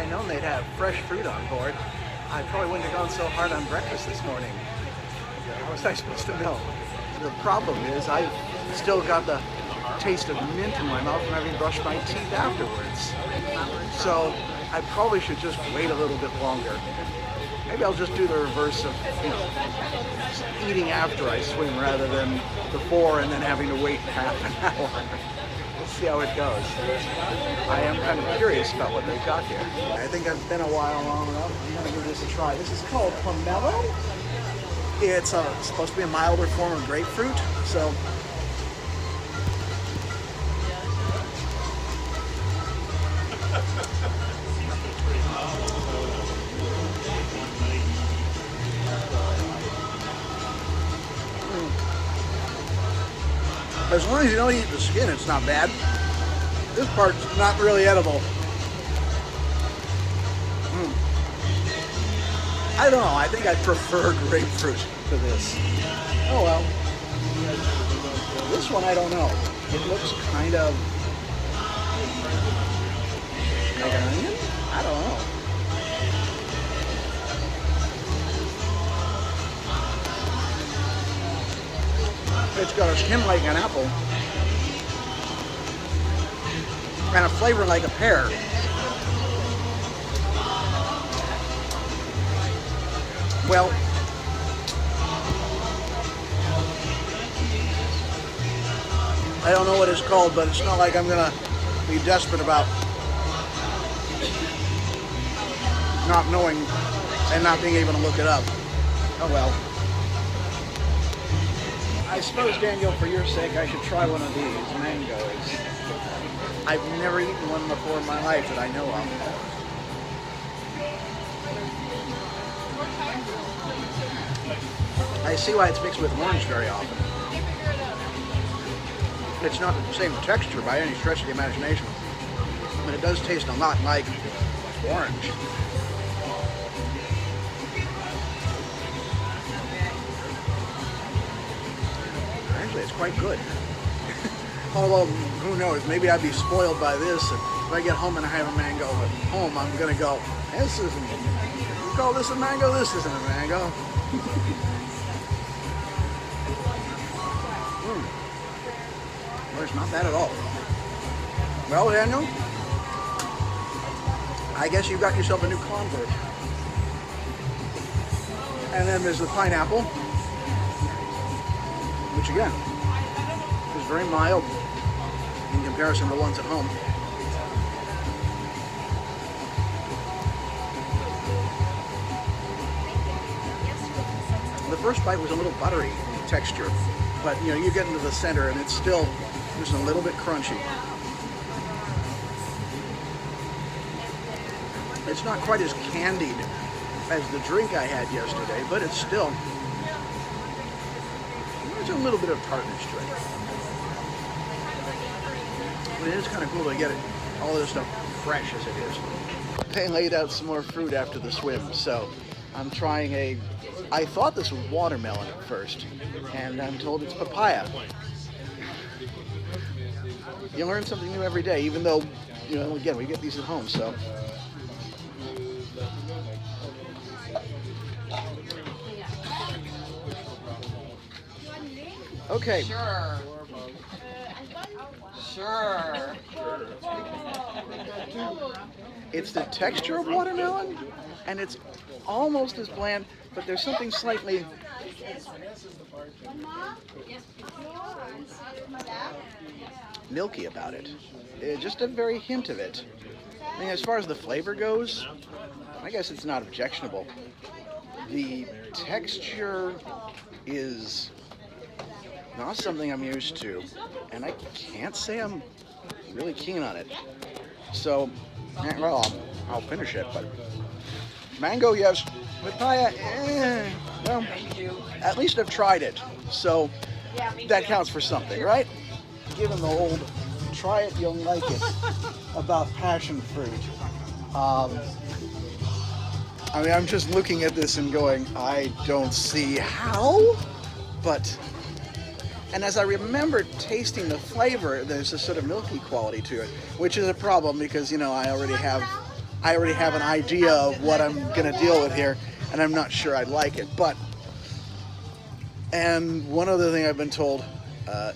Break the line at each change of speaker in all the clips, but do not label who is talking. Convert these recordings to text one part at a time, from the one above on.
I'd known they'd have fresh fruit on board, I probably wouldn't have gone so hard on breakfast this morning. How was I supposed to know? The problem is I've still got the taste of mint in my mouth from having brushed my teeth afterwards. So I probably should just wait a little bit longer. Maybe I'll just do the reverse of, eating after I swim rather than before and then having to wait half an hour. We'll see how it goes. I am kind of curious about what they've got here. I think I've been a while long enough. I'm going to give this a try. This is called pomelo. It's supposed to be a milder form of grapefruit, so as long as you don't eat the skin, it's not bad. This part's not really edible. I don't know, I think I prefer grapefruit to this. Oh well. This one I don't know. It looks kind of like an onion? I don't know. It's got a skin like an apple and a flavor like a pear. Well, I don't know what it's called, but it's not like I'm gonna be desperate about not knowing and not being able to look it up. Oh well. I suppose, Daniel, for your sake, I should try one of these mangoes. I've never eaten one before in my life that I know of. I see why it's mixed with orange very often. It's not the same texture by any stretch of the imagination, but it does taste a lot like orange. Actually, it's quite good. Although, who knows, maybe I'd be spoiled by this. If I get home and I have a mango at home, I'm going to go, this isn't, you call this a mango? This isn't a mango. Well, it's not bad at all. Well, Daniel, I guess you got yourself a new convert. And then there's the pineapple, which again is very mild in comparison to the ones at home. The first bite was a little buttery texture, but you get into the center and it's still just a little bit crunchy. It's not quite as candied as the drink I had yesterday, but it's still, there's a little bit of tartness to it. But it is kind of cool to get all this stuff fresh as it is. They laid out some more fruit after the swim, so I'm trying I thought this was watermelon at first, and I'm told it's papaya. You learn something new every day, even though, again, we get these at home, so. Okay.
Sure.
It's the texture of watermelon, and it's almost as bland, but there's something slightly milky about it. Just a very hint of it. I mean, as far as the flavor goes, I guess it's not objectionable. The texture is not something I'm used to, and I can't say I'm really keen on it. So, well, I'll finish it, but mango, yes. Papaya, well, at least I've tried it, so that counts for something, right? Given the old try it, you'll like it about passion fruit. I mean, I'm just looking at this and going, I don't see how, but, and as I remember tasting the flavor, there's a sort of milky quality to it, which is a problem because, I already have I already have an idea of what I'm gonna deal with here, and I'm not sure I'd like it. And one other thing I've been told,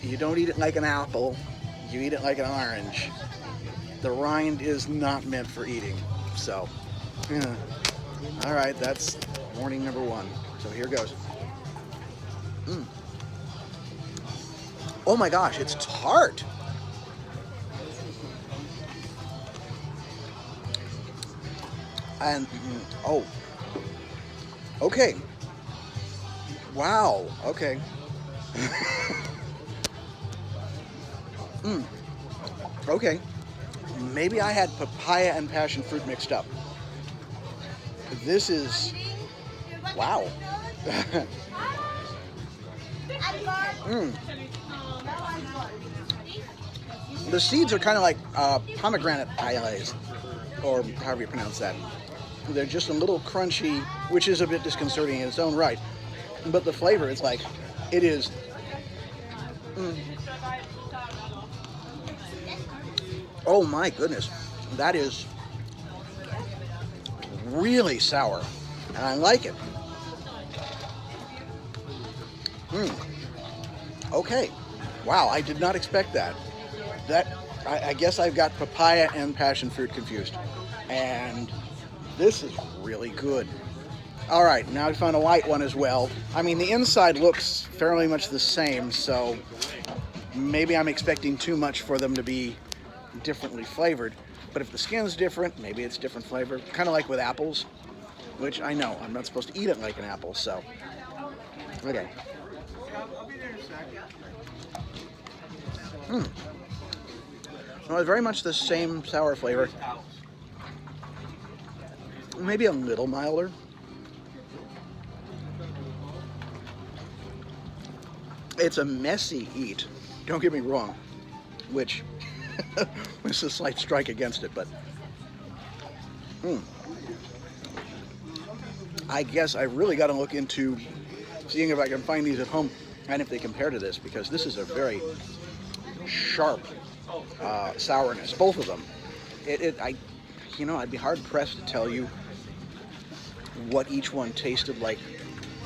you don't eat it like an apple, you eat it like an orange. The rind is not meant for eating. So, yeah. All right, that's warning number one. So here goes. Oh my gosh, it's tart. And, oh, okay. Wow, okay. Okay. Maybe I had papaya and passion fruit mixed up. This is, wow. The seeds are kind of like pomegranate paillaise, or however you pronounce that. They're just a little crunchy, which is a bit disconcerting in its own right. But the flavor is like, it is. Oh my goodness, that is really sour, and I like it. Okay, wow, I did not expect that. I guess I've got papaya and passion fruit confused, and this is really good. All right, now I found a white one as well. I mean, the inside looks fairly much the same, so maybe I'm expecting too much for them to be differently flavored. But if the skin's different, maybe it's different flavor. Kind of like with apples, which I know I'm not supposed to eat it like an apple, so. Okay. Well, it's very much the same sour flavor. Maybe a little milder. It's a messy eat, don't get me wrong, which was a slight strike against it, but I guess I really got to look into seeing if I can find these at home and if they compare to this, because this is a very sharp sourness, both of them. I'd be hard pressed to tell you what each one tasted like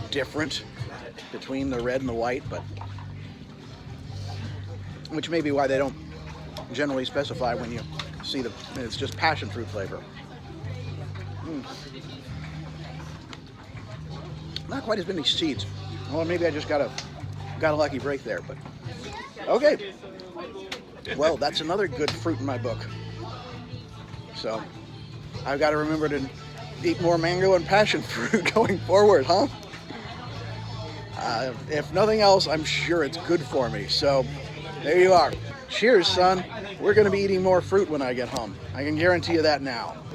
different between the red and the white, but which may be why they don't generally specify when you see it's just passion fruit flavor. Not quite as many seeds. Well, maybe I just got a lucky break there, but okay. Well, that's another good fruit in my book. So I've got to remember to eat more mango and passion fruit going forward, huh? If nothing else, I'm sure it's good for me. So there you are. Cheers, son. We're going to be eating more fruit when I get home. I can guarantee you that now.